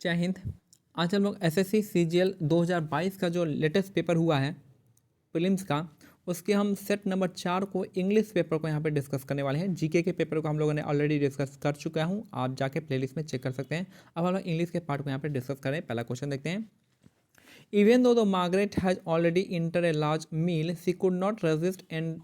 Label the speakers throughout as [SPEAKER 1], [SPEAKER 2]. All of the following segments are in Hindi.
[SPEAKER 1] जय हिंद। आज हम लोग एसएससी सीजीएल 2022 का जो लेटेस्ट पेपर हुआ है प्रीलिम्स का, उसके हम सेट नंबर 4 को इंग्लिश पेपर को यहाँ पे डिस्कस करने वाले हैं। जीके के पेपर को हम लोगों ने ऑलरेडी डिस्कस कर चुका हूँ, आप जाके प्लेलिस्ट में चेक कर सकते हैं। अब हम लोग इंग्लिश के पार्ट को यहाँ पे डिस्कस करें। पहला क्वेश्चन देखते हैं। Even though Margaret has already इंटर a large meal, she could not resist and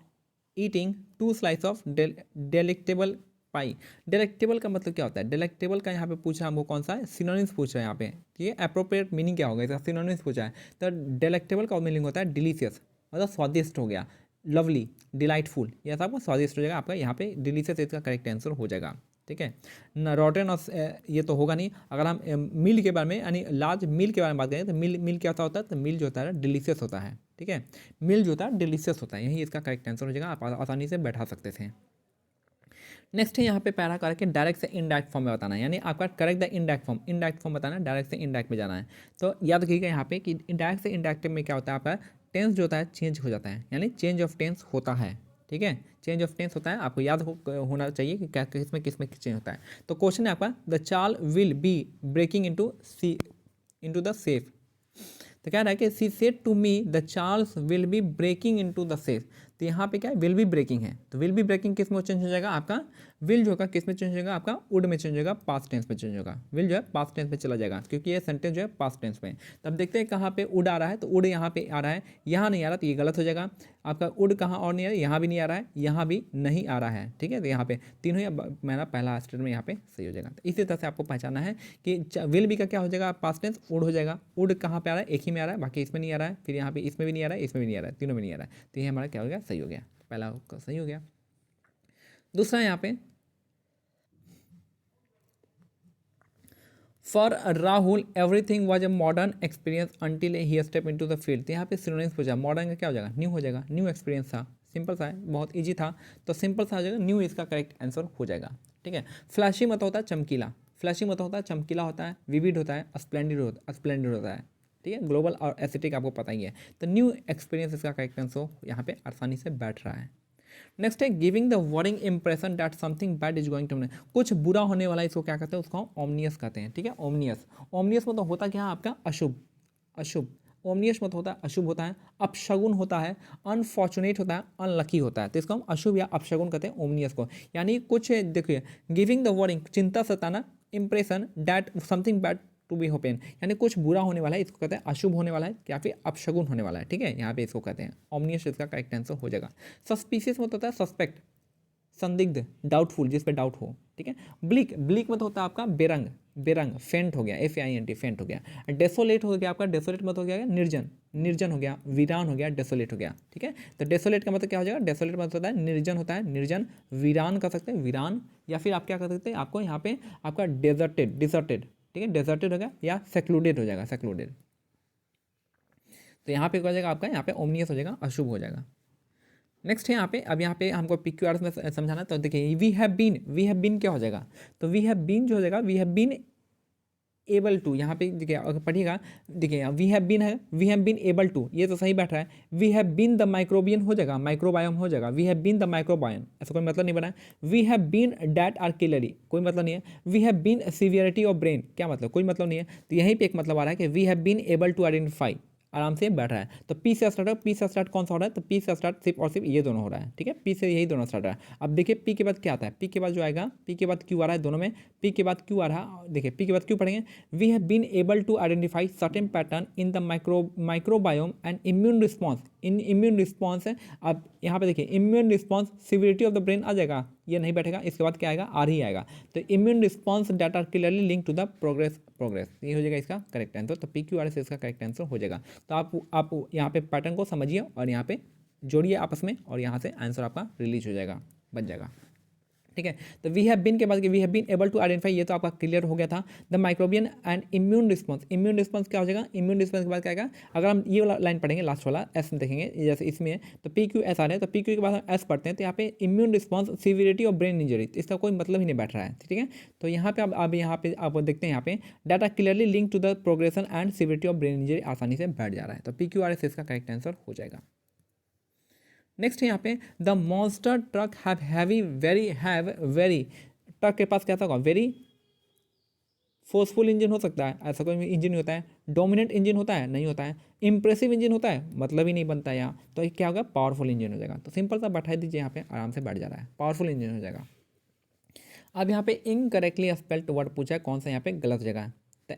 [SPEAKER 1] eating 2 slice of delectable pie. Delectable का मतलब क्या होता है? डेलेक्टेबल का यहाँ पे पूछा हमको कौन सा है, सिनोनिम्स पूछ रहा है यहाँ पे। ये अप्रोप्रिएट मीनिंग क्या होगा इसका? सिनोनिम्स पूछा है। तो डेलेक्टेबल का मीनिंग होता है डिलीशियस, मतलब स्वादिष्ट हो गया, लवली, डिलाइटफुल, यह सब आपका स्वादिष्ट हो जाएगा। आपका यहाँ पे डिलीशियस इसका करेक्ट आंसर हो जाएगा। ठीक है ना, रॉटन और ये तो होगा नहीं। अगर हम मील के बारे में यानी लार्ज मील के बारे में बात करें तो मील क्या होता है? तो मील जो होता है डिलीशियस होता है। ठीक है, मील जो होता है डिलीशियस होता है, यही इसका करेक्ट आंसर हो जाएगा। आप आसानी से बैठा सकते थे। नेक्स्ट है यहाँ पे पैरा करके डायरेक्ट से इनडायरेक्ट फॉर्म में बताना है, यानी आपका करेक्ट द इनडायरेक्ट फॉर्म बताना है, डायरेक्ट से इनडायरेक्ट में जाना है। तो याद रखिएगा यहाँ पे कि इनडायरेक्ट से इनडायरेक्ट में क्या होता है, आपका टेंस जो होता है चेंज हो जाता है, यानी चेंज ऑफ टेंस होता है। ठीक है, चेंज ऑफ टेंस होता है, आपको याद होना चाहिए कि क्या किस में चेंज होता है। तो क्वेश्चन है आपका the Charles will be breaking into the safe. तो क्या रहा है कि she said to me the Charles will be breaking into the safe. तो यहाँ पे क्या है, विल बी ब्रेकिंग है। तो विल बी ब्रेकिंग किस में चेंज हो जाएगा? आपका विल जो होगा किस में चेंज हो जाएगा? आपका वुड में चेंज होगा, पास्ट टेंस में चेंज होगा। विल जो है पास्ट टेंस में चला जाएगा, क्योंकि ये सेंटेंस जो है पास्ट टेंस में। तब देखते हैं कहाँ पे वुड आ रहा है, तो वुड यहाँ पे आ रहा है, यहाँ नहीं आ रहा, तो ये गलत हो जाएगा। आपका वुड कहाँ और नहीं आ रहा है, यहाँ भी नहीं आ रहा है, यहाँ भी नहीं आ रहा है। ठीक है, तो यहाँ पे तीनों या मेरा पहला स्टेटमेंट में यहाँ पे सही हो जाएगा। तो इसी तरह से आपको पहचाना है कि विल बी का क्या हो जाएगा, पास्ट टेंस वुड हो जाएगा। वुड कहाँ पे आ रहा है? एक ही में आ रहा है, बाकी इसमें नहीं आ रहा है, फिर यहाँ पे इसमें भी नहीं आ रहा है, इसमें भी नहीं आ रहा है, तीनों में नहीं आ रहा है। तो ये हमारा क्या हो गया, सही हो गया। पहला सही हो गया। दूसरा यहाँ पे for Rahul everything was a modern experience until he step into the field. तो यहाँ पे सिनोनिम्स पूछा, मॉडर्न का क्या हो जाएगा? न्यू हो जाएगा। न्यू एक्सपीरियंस था, सिंपल सा है, बहुत इजी था, तो सिंपल सा हो जाएगा, न्यू इसका करेक्ट आंसर हो जाएगा। ठीक है, फ्लैशी मत होता है चमकीला, फ्लैशी मत होता है चमकीला होता है, विविड होता है, स्प्लेंडेड होता है। ठीक है, ग्लोबल और एस्थेटिक आपको पता ही है। तो न्यू एक्सपीरियंस इसका करेक्ट आंसर यहाँ पे आसानी से बैठ रहा है। नेक्स्ट है giving the worrying impression that something bad is going to, कुछ बुरा होने वाला, इसको क्या कहते हैं? उसको ओमनियस कहते हैं। ठीक है, ओमनियस। ओमनियस मतलब होता क्या है आपका? अशुभ, अशुभ। ओमनियस मत होता है अशुभ होता है, अपशगुन होता है, अनफॉर्चुनेट होता है, अनलकी होता है। तो इसको हम अशुभ या अपशगुन कहते हैं ओमनियस को। यानी कुछ देखिए, गिविंग द वरिंग चिंता सताना, impression that something bad to be happen, यानी कुछ बुरा होने वाला है, इसको कहते हैं अशुभ होने वाला है या फिर अपशगुन होने वाला है। ठीक है, यहाँ पे इसको कहते हैं ओमनियस, इसका करेक्ट आंसर हो जाएगा। सस्पिशियस मत होता है सस्पेक्ट, संदिग्ध, डाउटफुल, जिस पे डाउट हो। ठीक है, ब्लिक, ब्लिक मत होता है आपका बेरंग, बेरंग, फेंट हो गया, FAINT, फेंट हो गया। डेसोलेट हो गया आपका, डेसोलेट मत हो गया निर्जन, निर्जन हो गया, वीरान हो गया, डेसोलेट हो गया। ठीक है, तो डेसोलेट का मतलब क्या हो जाएगा? डेसोलेट मतलब होता है निर्जन होता है, निर्जन। वीरान कर सकते हैं, वीरान, या फिर आप क्या कर सकते हैं, आपको यहाँ पे आपका डेजर्टेड, डिजर्टेड। ठीक है, डेजर्टेड हो गया या सेक्लूडेड हो जाएगा, सेक्लूडेड। तो यहाँ पे क्या हो जाएगा आपका? यहाँ पे ओमनियस हो जाएगा, अशुभ हो जाएगा। नेक्स्ट है यहाँ पे, अब यहाँ पे हमको PQRs में समझाना। तो देखिए वी हैव बीन क्या हो जाएगा? तो वी हैव बीन जो हो जाएगा, we have been able to. यहाँ पे देखिए अगर पढ़िएगा, देखिए वी हैव बीन है, we have been able to, ये तो सही बैठ रहा है। We have been the microbian हो जाएगा, माइक्रोबायोम हो जाएगा। We have been the microbiome, ऐसा कोई मतलब नहीं बना है। We have been that artillery, कोई मतलब नहीं है। We have been severity of brain, क्या मतलब? कोई मतलब नहीं है। तो यहीं पे एक मतलब आ रहा है कि we have been able to identify, आराम से बैठ रहा है। तो पी से स्टार्ट है, पी से स्टार्ट कौन सा हो रहा है? तो पी से स्टार्ट सिर्फ और सिर्फ ये दोनों हो रहा है। ठीक है, पी से यही दोनों स्टार्ट रहा है। अब देखिए पी के बाद क्या आता है? पी के बाद जो आएगा, पी के बाद क्यू आ रहा है दोनों में। पी के बाद क्यू आ रहा है, देखिए पी के बाद क्यू पढ़ेंगे, we have been able to identify certain pattern in the microbiome and immune response, in immune response है। अब यहाँ पे देखिए immune response, severity of the brain आ जाएगा, ये नहीं बैठेगा, इसके बाद क्या आएगा? आर ही आएगा। तो immune response data are clearly link to the progress, ये हो जाएगा इसका करेक्ट आंसर। तो PQR से इसका करेक्ट आंसर हो जाएगा। तो आप यहाँ पे पैटर्न को समझिए और यहाँ पे जोड़िए आपस में, और यहाँ से आंसर आपका रिलीज हो जाएगा, बन जाएगा। ठीक है, तो वी हैव बीन के बाद we have been able to identify, ये तो आपका क्लियर हो गया था। The microbial and immune response, immune response क्या हो जाएगा? इम्यून रिस्पॉन्स के बाद क्या आएगा? अगर हम ये वाला लाइन पढ़ेंगे, लास्ट वाला एस में देखेंगे, जैसे इसमें है तो PQS आ रहे हैं, तो PQ के बाद हम एस पढ़ते हैं, तो यहाँ पे immune response, severity of brain injury, इसका कोई मतलब ही नहीं बैठ रहा है। ठीक है, तो यहाँ पे अब यहाँ पे आप देखते हैं, यहाँ पे data clearly link to the progression and severity of brain injury आसानी से बैठ जा रहा है। तो PQR से इसका करेक्ट आंसर हो जाएगा। नेक्स्ट है यहाँ पे the monster truck have very truck के पास क्या था? वेरी फोर्सफुल इंजन हो सकता है, ऐसा कोई इंजन नहीं होता है। डोमिनेंट इंजन होता है, नहीं होता है। इंप्रेसिव इंजन होता है, मतलब ही नहीं बनता यहाँ। तो ये क्या होगा, पावरफुल इंजन हो जाएगा। तो सिंपल सा बैठा दीजिए यहाँ पे, आराम से बैठ जा रहा है, पावरफुल इंजन हो जाएगा। अब यहाँ पे इनकरेक्टली स्पेल्ड वर्ड पूछा है, कौन सा यहाँ पे गलत जगह है। तो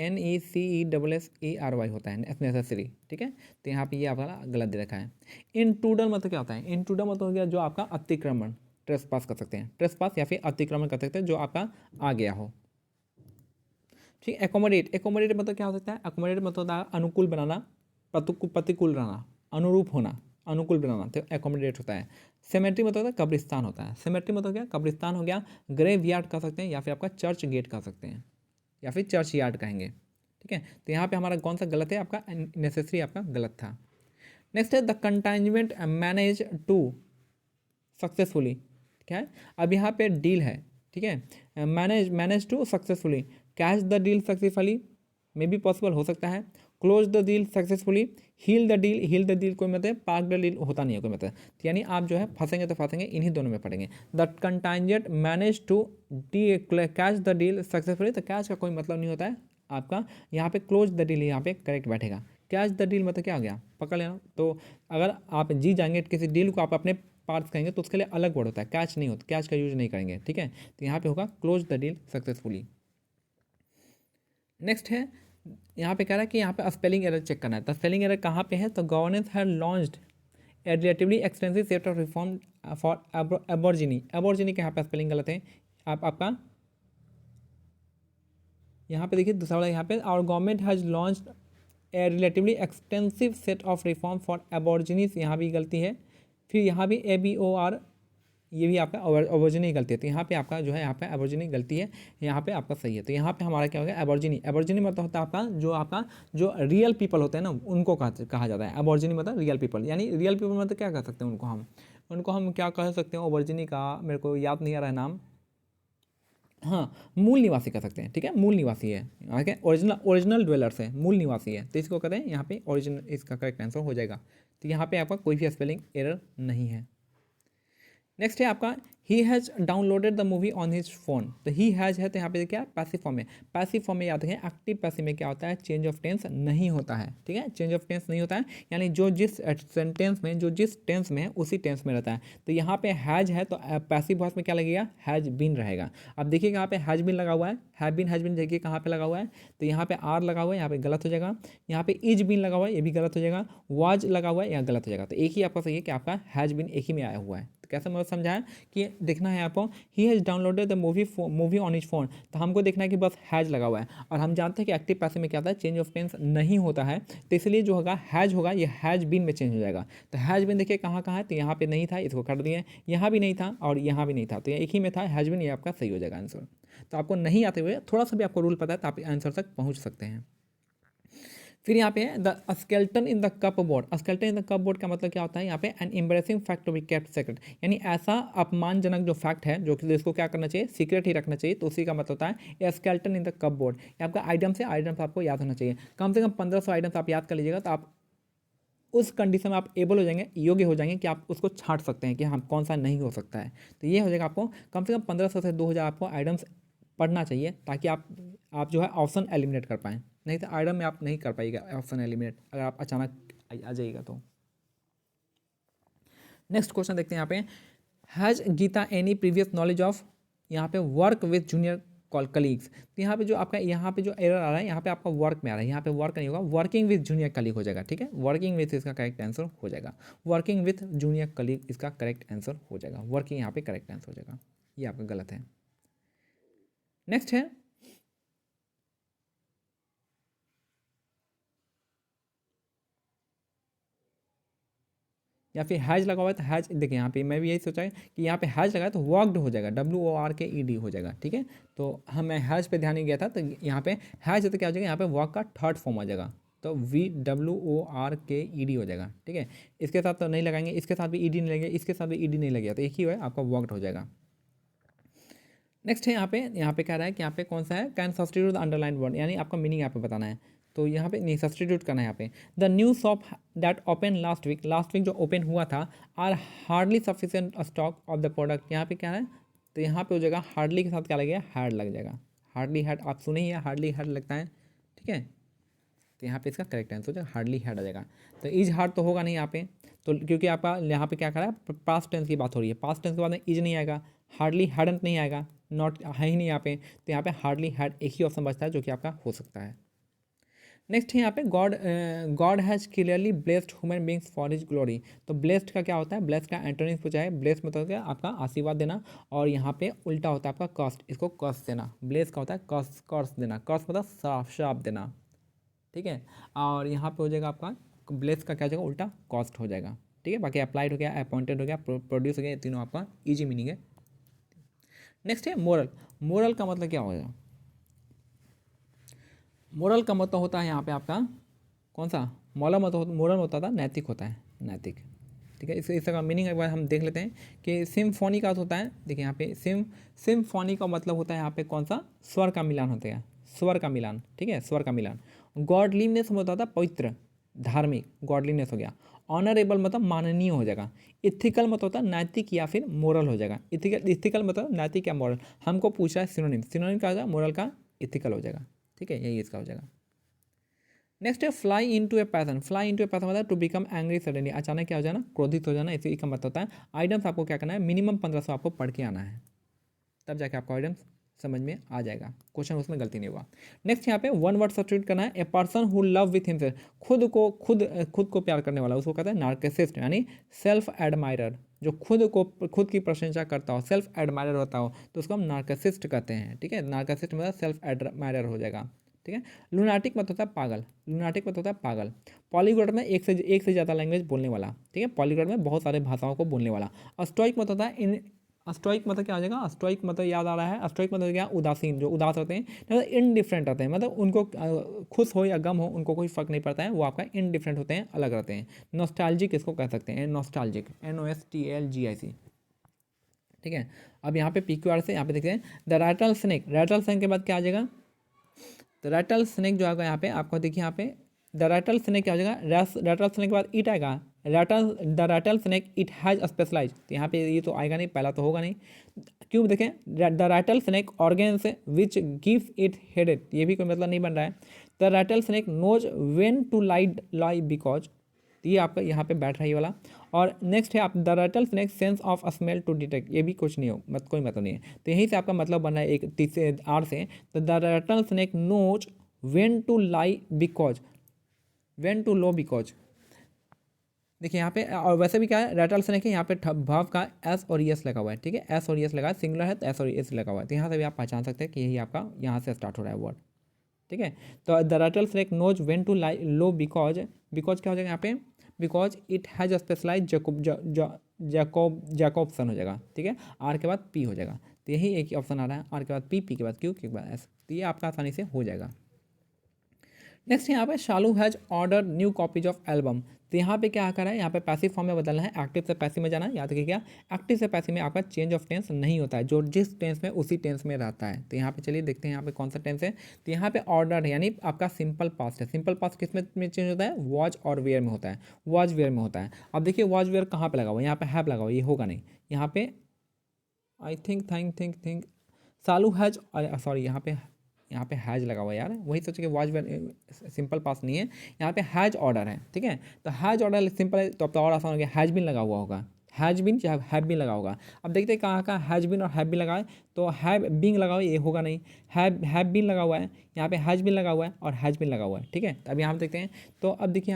[SPEAKER 1] NECESSERY होता है नेसेसरी, ठीक है। तो यहाँ पे ये आपका गलत दे रखा है। इंट्रूडर मतलब क्या होता है, इंट्रूडर मतलब हो गया जो आपका अतिक्रमण, ट्रेसपास कर सकते हैं, ट्रेसपास या फिर अतिक्रमण कर सकते हैं जो आपका आ गया हो, ठीक। एकोमोडेट, एकोमोडेट मतलब क्या हो सकता है, एकोमोडेट मतलब होता है अनुकूल बनाना, प्रतिकूल रहना, अनुरूप होना, अनुकूल बनाना, तो एकोमोडेट होता है। सेमेट्री मतलब होता है कब्रिस्तान होता है। सेमेट्री मतलब क्या, कब्रिस्तान हो गया, ग्रेव यार्ड कह सकते हैं, या फिर आपका चर्च गेट कह सकते हैं, या फिर चर्च यार्ड कहेंगे, ठीक है। तो यहाँ पे हमारा कौन सा गलत है, आपका नेसेसरी आपका गलत था। नेक्स्ट है the containment manage to successfully, क्या है, अब यहाँ पे डील है, ठीक है। Manage to successfully, catch the deal successfully, may be possible हो सकता है। Close the deal successfully, heal the deal, heal the deal कोई मतलब, पार्क द डील होता नहीं है कोई मतलब। तो यानी आप जो है फंसेंगे तो फंसेंगे, इन्हीं दोनों में पड़ेंगे। The contingent manage to the catch the deal successfully, तो कैच का कोई मतलब नहीं होता है आपका, यहाँ पे क्लोज द डील यहाँ पे करेक्ट बैठेगा। कैच द डील मतलब क्या हो गया, पकड़ लेना। तो अगर आप जी जाएंगे किसी डील को, आप अपने पार्ट्स कहेंगे तो उसके लिए अलग वर्ड होता है, कैच नहीं होता, कैच का यूज नहीं करेंगे, ठीक है। तो यहाँ पे होगा close the deal successfully. Next है, यहाँ पे कह रहा है कि यहाँ पे स्पेलिंग एरर चेक करना है। तो स्पेलिंग एरर कहाँ पे है, तो governance had launched a relatively extensive set of reform for aborigine, aborigine के यहाँ पे स्पेलिंग गलत है। आप आपका यहाँ पे देखिए दूसरा वाला, यहाँ पे our government has launched a relatively extensive set of reform for aborigines, यहाँ भी गलती है। फिर यहाँ भी ABOR, ये भी आपका एबोर्जिनी गलती है। तो यहाँ पे आपका जो है, यहाँ पे एबोर्जिनी गलती है, यहाँ पे आपका सही है। तो यहाँ पे हमारा क्या हो गया, एबोर्जिनी। एबोर्जिनी मतलब होता है आपका जो रियल पीपल होते हैं ना, उनको कहा जाता है एबोर्जिनी, मतलब रियल पीपल। यानी रियल पीपल मतलब क्या कह सकते हैं उनको हम क्या कह सकते हैं, एबोर्जिनी का मेरे को याद नहीं आ रहा है नाम, हाँ, मूल निवासी कह सकते हैं, ठीक है, मूल निवासी है, ओके, ओरिजिनल ड्वेलर्स है, मूल निवासी है, तो इसको कहते हैं यहाँ पे ओरिजिनल, इसका करेक्ट आंसर हो जाएगा। तो यहाँ पे आपका कोई भी स्पेलिंग एरर नहीं है। नेक्स्ट है आपका, he has downloaded the movie on his phone. तो ही हैज़ है, तो यहाँ पे क्या पैसिव फॉर्म में, पैसिव फॉर्म में याद रखें, एक्टिव पैसिव में क्या होता है, चेंज ऑफ टेंस नहीं होता है, ठीक है, चेंज ऑफ टेंस नहीं होता है, यानी जो जिस सेंटेंस में, जो जिस टेंस में है उसी टेंस में रहता है। तो यहाँ पे हैज है, तो पैसिव वॉइस में क्या लगेगा, हैज बीन रहेगा। अब देखिए यहाँ पे हैज बीन लगा हुआ है, हैज बीन देखिए कहाँ पे लगा हुआ है, तो यहाँ पे आर लगा हुआ है, यहाँ पे गलत हो जाएगा। यहाँ पे इज बीन लगा हुआ है, ये भी गलत हो जाएगा। वाज लगा हुआ है, यहाँ गलत हो जाएगा। तो एक ही आपका सही है कि आपका हैज बीन एक ही में आया हुआ है। तो कैसे मतलब समझाया कि देखना है आपको, he has downloaded the movie on his phone, तो हमको देखना है कि बस हैज लगा हुआ है। और हम जानते हैं कि एक्टिव पैसिव में क्या होता है, चेंज ऑफ टेंस नहीं होता है, तो इसलिए जो होगा हैज होगा, ये हैज बीन में चेंज हो जाएगा। तो हैज बीन देखिए कहाँ कहाँ है, तो यहाँ पे नहीं था, इसको कर दिए, यहाँ भी नहीं था और यहाँ भी नहीं था, तो एक ही में था हैज बीन, ये आपका सही हो जाएगा आंसर। तो आपको नहीं आते हुए थोड़ा सा भी आपको रूल पता है तो आप आंसर तक पहुँच सकते हैं। फिर यहाँ पे है the skeleton in the cupboard. Skeleton in the cupboard का मतलब क्या होता है, यहाँ पे an embarrassing fact to be kept secret, यानी ऐसा अपमानजनक जो फैक्ट है जो कि इसको क्या करना चाहिए, सीक्रेट ही रखना चाहिए। तो उसी का मतलब होता है ये skeleton in the cupboard. ये आपका आइटम्स है, आइटम्स आपको याद होना चाहिए, कम से कम 1500 आइटम्स आप याद कर लीजिएगा, तो आप उस कंडीशन में आप एबल हो जाएंगे, योग्य हो जाएंगे कि आप उसको छांट सकते हैं कि हाँ कौन सा नहीं हो सकता है। तो ये हो जाएगा आपको कम से कम 1500 से 2000 आपको आइटम्स पढ़ना चाहिए, ताकि आप जो है ऑप्शन एलिमिनेट कर पाएँ। नहीं तो आइटम में आप नहीं कर पाइएगा ऑप्शन एलिमिनेट, अगर आप अचानक आ जाइएगा तो। नेक्स्ट क्वेश्चन देखते हैं यहाँ पे, has Gita any previous knowledge of, यहाँ पे वर्क विथ जूनियर कलीग्स। तो यहाँ पे जो आपका यहाँ पे जो एरर आ रहा है, यहाँ पे आपका वर्क में आ रहा है, यहाँ पे वर्क नहीं होगा, वर्किंग विथ जूनियर कलीग हो जाएगा, ठीक है, वर्किंग विथ इसका करेक्ट आंसर हो जाएगा, वर्किंग विथ जूनियर कलीग इसका करेक्ट आंसर हो जाएगा, वर्किंग यहाँ पे करेक्ट आंसर हो जाएगा, ये आपका गलत है। नेक्स्ट है, या फिर हैज लगा हुआ है, तो हैज देखिए यहाँ पे मैं भी यही सोचा है कि यहाँ पे हैज लगा है तो वर्कड हो जाएगा, WORKED हो जाएगा, ठीक है। तो मैं हैज पे ध्यान नहीं गया था, तो यहाँ पे हैज है तो क्या हो जाएगा, यहाँ पे वर्क का थर्ड फॉर्म आ जाएगा, तो WORKED हो जाएगा, ठीक है। इसके साथ तो नहीं लगाएंगे, इसके साथ भी ED नहीं लगेगा, इसके साथ भी ED नहीं लगेगा, तो एक ही है आपका वर्कड हो जाएगा। नेक्स्ट है यहाँ पे कह रहा है कि यहाँ पे कौन सा है, can substitute the underline word, यानी आपका मीनिंग यहाँ पे बताना है। तो यहाँ पे नहीं सब्स्टिट्यूट करना है, यहाँ पे the new shop that open last week जो ओपन हुआ था, are hardly sufficient stock of the product, यहाँ पे क्या है, तो यहाँ पे हो जाएगा हार्डली के साथ क्या लगेगा, हैड लग जाएगा, हार्डली हैड आप सुने ही है, हार्डली हैड लगता है, ठीक है। तो यहाँ पे इसका करेक्ट आंसर हो जाएगा हार्डली हैड आ जाएगा। तो इज हार्ड तो होगा नहीं यहाँ पे, तो क्योंकि आपका यहाँ पे क्या करा है, पास्ट टेंस की बात हो रही है, पास्ट टेंस के बाद में इज नहीं आएगा, हार्डली हैडंट नहीं आएगा, नॉट है ही नहीं यहाँ पे, तो यहाँ पे हार्डली हैड एक ही ऑप्शन बचता है जो कि आपका हो सकता है। नेक्स्ट है यहाँ पे God has clearly blessed human beings for his glory. तो ब्लेस्ड का क्या होता है, ब्लेस्ड का एंटोनिम्स पूछा है, ब्लेस्ड मतलब क्या आपका आशीर्वाद देना, और यहाँ पे उल्टा होता है आपका कर्स, इसको कर्स देना। ब्लेस का होता है कर्स, कर्स देना, कर्स मतलब श्राप देना, ठीक है। और यहाँ पे हो जाएगा आपका ब्लेस का क्या हो जाएगा, उल्टा कॉस्ट हो जाएगा, ठीक है। बाकी अप्लाइड हो गया, अपॉइंटेड हो गया, प्रोड्यूस हो गया, ये तीनों आपका ईजी मीनिंग है। नेक्स्ट है मोरल। मोरल का मतलब क्या होगा, मोरल का मतलब होता है यहाँ पे आपका कौन सा, मोरल होता था नैतिक होता है, नैतिक, ठीक है। इसका मीनिंग एक बार हम देख लेते हैं कि सिम्फोनी का होता है, देखिए यहाँ पे सिम्फोनी का मतलब होता है यहाँ पे कौन सा, स्वर का मिलान होता है, स्वर का मिलान, ठीक है, स्वर का मिलान। गॉडलीनेस होता था पवित्र, धार्मिक, गॉडलीनेस हो गया। ऑनरेबल मतलब माननीय हो जाएगा। इथिकल मतलब होता है नैतिक या फिर मोरल हो जाएगा। इथिकल मतलब नैतिक या मोरल, हमको पूछा है सिनोनिम, सिनोनिम का हो जाएगा मोरल का इथिकल हो जाएगा, ठीक है, यही इसका हो जाएगा। नेक्स्ट है फ्लाई इनटू ए पैसन। फ्लाई इनटू ए पैसन मतलब टू बिकम एंग्री सडनली, अचानक क्या हो जाना, क्रोधित हो जाना, इसी का मतलब होता है। आइटम्स आपको क्या करना है, मिनिमम 1500 आपको पढ़ के आना है, तब जाके आपको आइटम्स समझ में आ जाएगा, क्वेश्चन उसमें गलती नहीं हुआ। नेक्स्ट यहाँ पे वन वर्ड सब्स्टिट्यूट करना है, a person who love with himself, खुद को प्यार करने वाला, उसको कहते हैं नार्किसिस्ट, यानी सेल्फ एडमायरर, जो खुद की प्रशंसा करता हो, सेल्फ एडमायरर होता हो, तो उसको हम नार्किसिस्ट कहते हैं, ठीक है। नार्किसिस्ट मतलब सेल्फ एडमायरर हो जाएगा, ठीक है। लुनाटिक मतलब होता है पागल, लुनाटिक मतलब होता है पागल। पॉलीग्लॉट में एक से ज़्यादा लैंग्वेज बोलने वाला, ठीक है, पॉलीग्लॉट में बहुत सारे भाषाओं को बोलने वाला। स्टोइक मतलब होता है स्टोइक मतलब क्या आ जाएगा, स्टोइक मतलब याद आ रहा है, स्टोइक मतलब क्या, उदासीन, जो उदास रहते हैं, मतलब इनडिफरेंट रहते हैं, मतलब उनको खुश हो या गम हो उनको कोई फर्क नहीं पड़ता है, वो आपका इनडिफरेंट होते हैं, अलग रहते हैं। नॉस्टैल्जिक इसको कह सकते हैं, नॉस्टैल्जिक, NOSTALGIC, ठीक है। अब यहाँ पे PQR से यहाँ पे देखते हैं the rattlesnake, rattlesnake के बाद क्या आ जाएगा, तो रैटल स्नेक जो आएगा यहाँ पे आपको देखिए, यहाँ पे द रैटल स्नेक क्या हो जाएगा, रैटल स्नेक के बाद इट आएगा, the rattlesnake it has specialize, तो यहाँ पे ये तो आएगा नहीं, पहला तो होगा नहीं, क्यों देखें, the rattlesnake organs which gives it headache, ये भी कोई मतलब नहीं बन रहा है। The rattlesnake knows when to lie because, ये आपका यहाँ पे बैठ रहा है ये वाला। और नेक्स्ट है आप the rattlesnake sense of smell to detect, ये भी कुछ नहीं हो, कोई मतलब नहीं है, तो यहीं से आपका मतलब बन रहा है एक तीसरे आर से, तो the rattlesnake knows when to lie because, when to low because, देखिए यहाँ पे, और वैसे भी क्या है, रैटल स्नेक है, यहाँ पे भाव का एस और एस लगा हुआ है, ठीक है, एस और एस लगा है, सिंगुलर है तो एस और एस लगा हुआ है, तो यहाँ से भी आप पहचान सकते हैं कि यही आपका यहाँ से स्टार्ट हो रहा है वर्ड, ठीक है। तो the rattlesnake knows when to lie low because, because क्या हो जाएगा यहाँ पे, because it has specialize Jacobson हो जाएगा, ठीक है, आर के बाद पी हो जाएगा, तो यही एक ही ऑप्शन आ रहा है, आर के बाद पी के बाद क्यू के बाद एस, तो ये आपका आसानी से हो जाएगा। नेक्स्ट यहाँ पे Shalu has order new copies of album, तो यहाँ पे क्या करा है, यहाँ पे पैसिव फॉर्म में बदलना है, एक्टिव से पैसिव में जाना है, याद रखिए क्या, एक्टिव से पैसिव में आपका चेंज ऑफ टेंस नहीं होता है, जो जिस टेंस में उसी टेंस में रहता है। तो यहाँ पे चलिए देखते हैं यहाँ पे कौन सा टेंस है, तो यहाँ पे ऑर्डर है, यानी आपका सिंपल पास्ट है, सिंपल पास्ट किस में चेंज होता है, वॉज और वेयर में होता है, वॉज वेयर में होता है। अब देखिए वॉज वेयर कहाँ पे लगा हुआ है, यहाँ पे हैव लगा हुआ, ये होगा नहीं, यहाँ पे I think Shalu has, sorry यहाँ पे हैज लगा हुआ है यार, वही सोचे कि वॉज सिंपल पास नहीं है, यहाँ पे हैज ऑर्डर है, ठीक है। तो हैज ऑर्डर सिंपल है, तो अब तो और आसान हो गया, हैज बिन लगा हुआ होगा, हैज बिन चाहे हैव बिन लगा होगा। अब देखते हैं कहाँ कहाँ हैज बिन और हैव बिन लगा है, तो हैव बिन लगा हुआ है, ये होगा नहीं, हैव बिन लगा हुआ है, यहाँ पे हैज बिन लगा हुआ है और हैज बिन लगा हुआ है, ठीक है। तो अब यहाँ पे देखते हैं, तो अब देखिए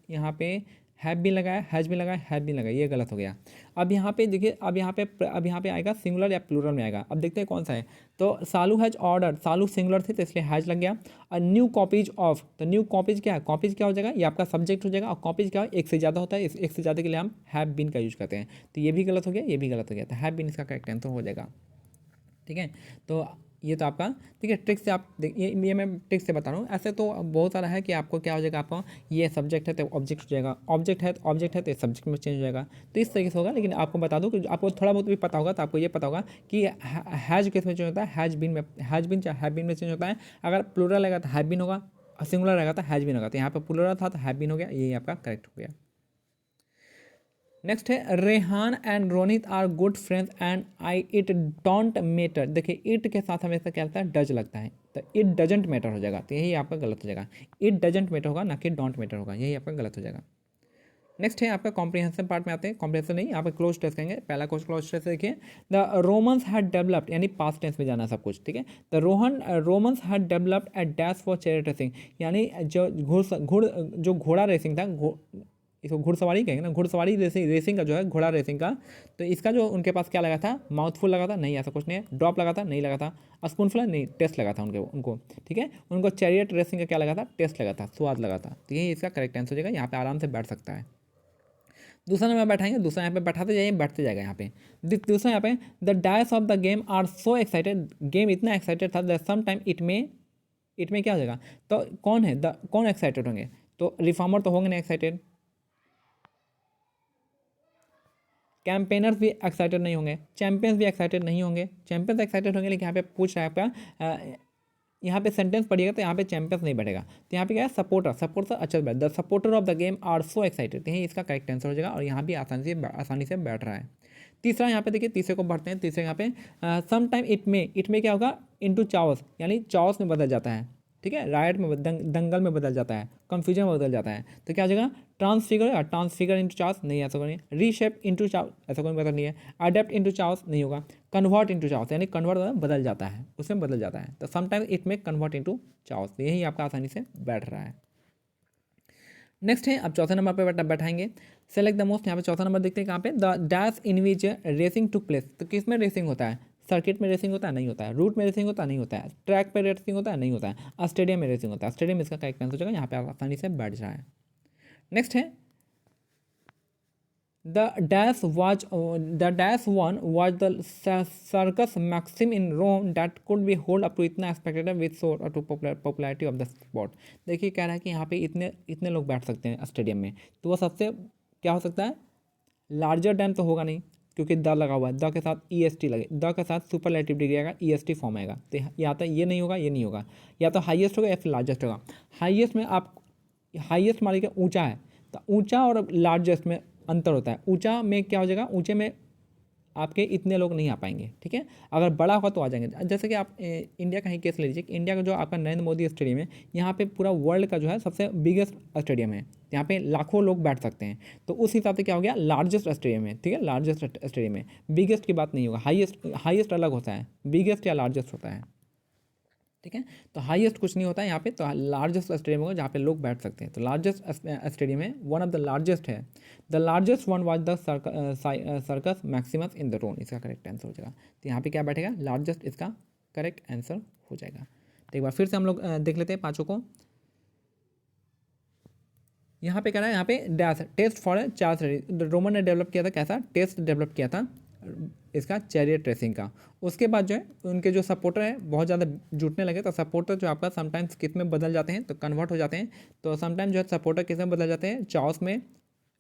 [SPEAKER 1] यहाँ पे हैव बिन लगाया, हैज बिन लगाया, हैव बिन लगाया, ये गलत हो गया। अब यहाँ पे देखिए, अब यहाँ पे आएगा सिंगुलर या प्लूरल में आएगा, अब देखते हैं कौन सा है। तो सालू हैज ऑर्डर, सालू सिंगुलर थे तो इसलिए हैज लग गया। और न्यू कॉपीज ऑफ, तो न्यू कॉपीज क्या है, कॉपीज क्या हो जाएगा, ये आपका सब्जेक्ट हो जाएगा, और कॉपीज क्या है, एक से ज़्यादा होता है, इस एक से ज़्यादा के लिए हम हैव बिन का यूज करते हैं, तो ये भी गलत हो गया, ये भी गलत हो गया, तो हैव बिन इसका करेक्ट आंसर हो जाएगा, ठीक है। तो ये तो आपका, ठीक है, ट्रिक से आप ये मैं ट्रिक से बता रहा हूँ, ऐसे तो बहुत सारा है कि आपको क्या हो जाएगा, आपको ये सब्जेक्ट है तो ऑब्जेक्ट हो जाएगा, ऑब्जेक्ट है तो सब्जेक्ट में चेंज हो जाएगा, तो इस तरीके से होगा। लेकिन आपको बता दूँ कि आपको थोड़ा बहुत भी पता होगा, तो आपको ये पता होगा कि हैज किस में चेंज होता है, हैज बिन चाहे हैव बिन में चेंज होता है। अगर प्लूरल रहेगा तो हैव बिन होगा, और सिंगुलर रहेगा तो हैज बिन होगा, तो यहाँ पर प्लूरल था तो हैव बिन हो गया, ये आपका करेक्ट हो गया। नेक्स्ट है Rehan and Ronit are good friends and I it don't matter. देखिए इट के साथ हमेशा क्या लगता है, डज लगता है, तो इट डजेंट मैटर हो जाएगा, तो यही आपका गलत हो जाएगा। इट डजेंट मैटर होगा, ना कि डोंट मैटर होगा, यही आपका गलत हो जाएगा। नेक्स्ट है आपका कॉम्प्रिहेंसिव पार्ट में आते हैं। कॉम्प्रिहेंसिव नहीं, यहाँ पे क्लोज टेस्ट कहेंगे। पहला क्लोज टेस्ट देखिए, द रोमन्स हैड डेवलप्ड, यानी पास्ट टेंस में जाना सब कुछ, ठीक है। The Romans had developed A dash for chariot racing, यानी जो जो घोड़ा रेसिंग था, इसको घुड़सवारी कहेंगे ना, घुड़सवारी रेसिंग का जो है, घोड़ा रेसिंग का, तो इसका जो उनके पास क्या लगा था, माउथफुल लगा था, नहीं ऐसा कुछ नहीं है। ड्रॉप लगा था, नहीं लगा था। स्पूनफुल नहीं, टेस्ट लगा था उनको, ठीक है। उनको चैरियट रेसिंग का क्या लगा था, टेस्ट लगा था, स्वाद लगा था, तो यही इसका करेक्ट आंसर हो जाएगा। यहाँ पे आराम से बैठ सकता है। दूसरा नंबर बैठाएंगे, दूसरा यहाँ पे बैठाते जाइए, बैठते जाएगा यहाँ पे। दूसरा यहाँ पे, the dice of the game are so excited, game इतना एक्साइटेड था, दैट सम टाइम इट में क्या हो जाएगा, तो कौन है कौन एक्साइटेड होंगे, तो रिफॉर्मर तो होंगे नहीं एक्साइटेड, कैंपेनर्स भी एक्साइटेड नहीं होंगे, चैंपियंस भी एक्साइटेड नहीं होंगे। चैंपियंस एक्साइटेड होंगे, लेकिन यहाँ पे पूछ रहा है आपका, यहाँ पे सेंटेंस पढ़िएगा तो यहाँ पे चैंपियंस नहीं बैठेगा, तो यहाँ पे क्या है, सपोर्टर अच्छा बैठ, the supporter of the game are so excited, यही इसका करेक्ट आंसर हो जाएगा, और यहाँ भी आसानी से बैठ रहा है। तीसरा यहाँ पे देखिए, तीसरे को बढ़ते हैं। तीसरे यहाँ पे सम टाइम इट में क्या होगा, इनटू चाओस, यानी चाओस में बदल जाता है, ठीक है। राइट में दंगल में बदल जाता है, कन्फ्यूजन में बदल जाता है, तो क्या हो जाएगा, ट्रांसफिगर इंटू चार्स, नहीं ऐसा कोई नहीं। रीशेप इंटू चार्स, ऐसा कोई मतलब नहीं है। अडेप्ट इंटू चार्स नहीं होगा। कन्वर्ट इंटू चार्स, यानी कन्वर्ट बदल जाता है, उसमें बदल जाता है, तो समटाइम इट में कन्वर्ट इंटू चार्स, यही आपका आसानी से बैठ रहा है। नेक्स्ट है, अब चौथे नंबर पर बैठाएंगे। सेलेक्ट द मोस्ट, यहाँ पे चौथा नंबर देखते हैं कहाँ पे, the dash in which racing to place, तो किस में रेसिंग होता है, सर्किट में रेसिंग होता है, नहीं होता है। रूट में रेसिंग होता है, नहीं होता है। ट्रैक पे रेसिंग होता है, नहीं होता है। स्टेडियम में रेसिंग होता है, स्टेडियम इसका करेक्ट आंसर हो जाएगा, यहाँ पे आसानी से बैठ रहा है। नेक्स्ट है, The dash one was the circus maxim in Rome that could be hold up to इतना spectator with so to popularity of the sport। देखिए कह रहा है कि यहाँ पे इतने लोग बैठ सकते हैं स्टेडियम में, तो वह सबसे क्या हो सकता है, लार्जर डैम तो होगा नहीं, क्योंकि द लगा हुआ है, द के साथ EST लगे, द के साथ सुपरलेटिव डिग्री आएगा, EST फॉर्म आएगा, तो या तो ये नहीं होगा, ये नहीं होगा, या तो हाईएस्ट होगा या फिर लार्जेस्ट होगा। हाईएस्ट में आप हाईएस्ट मान लीजिए ऊंचा है, तो ऊंचा और लार्जेस्ट में अंतर होता है। ऊंचा में क्या हो जाएगा, ऊंचे में आपके इतने लोग नहीं आ पाएंगे, ठीक है। अगर बड़ा होगा तो आ जाएंगे। जैसे कि आप इंडिया का ही केस ले लीजिए, इंडिया का जो आपका नरेंद्र मोदी स्टेडियम है, यहाँ पे पूरा वर्ल्ड का जो है सबसे बिगेस्ट स्टेडियम है, यहाँ पे लाखों लोग बैठ सकते हैं, तो उस हिसाब से क्या हो गया, लार्जेस्ट स्टेडियम है, ठीक है, लार्जेस्ट स्टेडियम है। बिगेस्ट की बात नहीं होगा, हाईएस्ट अलग होता है, बिगेस्ट या लार्जेस्ट होता है, ठीक है। तो हाईएस्ट कुछ नहीं होता है यहाँ पे, तो लार्जेस्ट स्टेडियम होगा जहाँ पे लोग बैठ सकते हैं, तो लार्जेस्ट स्टेडियम है, वन ऑफ द लार्जेस्ट है। The largest one was the Circus Maximus in the Rome, इसका करेक्ट आंसर हो जाएगा। तो यहाँ पे क्या बैठेगा, लार्जेस्ट इसका करेक्ट आंसर हो जाएगा। तो एक बार फिर से हम लोग देख लेते हैं पाँचों को। यहाँ पे क्या है, यहाँ पे dash test for Charles Roman ने डेवलप किया था, कैसा टेस्ट डेवलप किया था इसका, चैरियट रेसिंग का। उसके बाद जो है उनके जो सपोर्टर है बहुत ज़्यादा जुटने लगे, तो सपोर्टर जो आपका समटाइम्स किस में बदल जाते हैं, तो कन्वर्ट हो जाते हैं। तो समटाइम जो है सपोर्टर किस में बदल जाते हैं, चाओस में,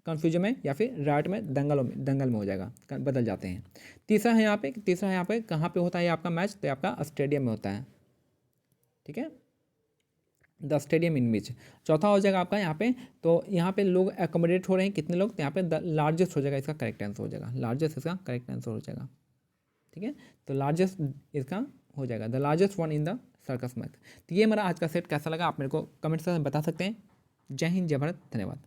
[SPEAKER 1] कन्फ्यूजन में, या फिर राइट में, दंगल में हो जाएगा, बदल जाते हैं। तीसरा है यहाँ पे कहाँ पे होता है आपका मैच, तो आपका स्टेडियम में होता है, ठीक है, द स्टेडियम इन विच। चौथा हो जाएगा आपका यहाँ पे, तो यहाँ पे लोग एकोमोडेट हो रहे हैं, कितने लोग, तो यहाँ पे द लार्जेस्ट हो जाएगा, इसका करेक्ट आंसर हो जाएगा, लार्जेस्ट इसका करेक्ट आंसर हो जाएगा, ठीक है। तो लार्जेस्ट इसका हो जाएगा, the largest one in the circus math. तो ये मेरा आज का सेट कैसा लगा आप मेरे को कमेंट्स में बता सकते हैं। जय हिंद, जय भारत, धन्यवाद।